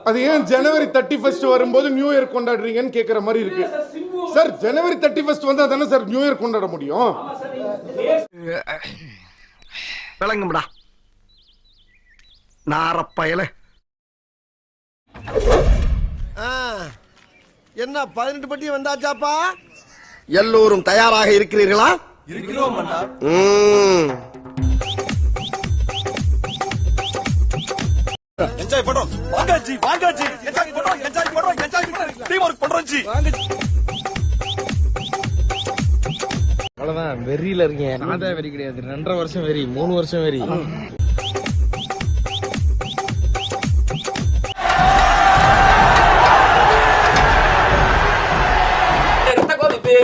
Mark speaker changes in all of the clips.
Speaker 1: அது ஏன் ஜனவரி 31 வரும்போது நியூ இயர் கொண்டாடுறீங்கன்னு கேட்குற மாதிரி இருக்கு சார். ஜனவரி 31 வந்தா தானே சார் நியூ இயர் கொண்டாட முடியும்.
Speaker 2: விளங்கும்டா நாரப்பயல.
Speaker 3: என்ன 18 பட்டி வந்தாச்சாப்பா?
Speaker 2: எல்லோரும் தயாராக இருக்கிறீர்களா?
Speaker 3: இருக்கிறோம் அண்ணா.
Speaker 4: என்ஜாய் பண்றோம் வாங்காஜி வாங்காஜி என்ஜாய் பண்றோம் என்ஜாய் பண்றோம் என்ஜாய் பண்றோம் டீம் வர்க் பண்றோம் ஜி.
Speaker 5: அவ்வளவுதான் வெறியில இருக்கேன். நான் தான் வெறி கிடையாது. 2.5 வருஷம் வெறி, 3 வருஷம் வெறி.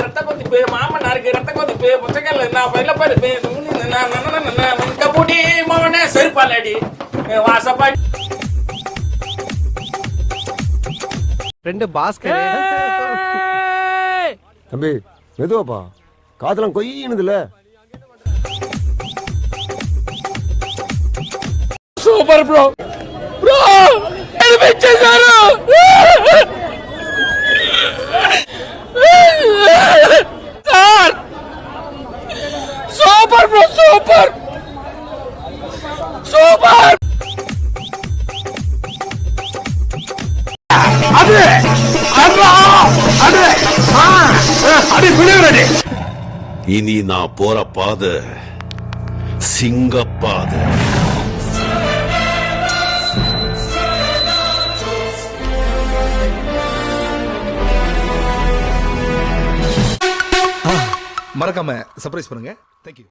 Speaker 6: ரத்த கொதிப்பு மாமனாருக்கு ரத்த கொதிப்பு முச்சக்கல்ல நான் பயில பருப்பு கபூடி மவனே செருப்பாலடி வாசப்பாடி
Speaker 3: 2 பாஸ்கர்.
Speaker 2: தம்பி மெதுவாப்பா, காதெல்லாம் கொய்யினுதுல.
Speaker 6: சூப்பர் ப்ரோ ப்ரோ இது வெச்சதாரு sir. Super bro super super. அது அண்ணா அது அடி பிடிங்கடி.
Speaker 7: இனி நான் போற பாதை சிங்கப்பாதை.
Speaker 4: மறக்காம சர்ப்ரைஸ் பண்ணுங்க. தேங்க்யூ.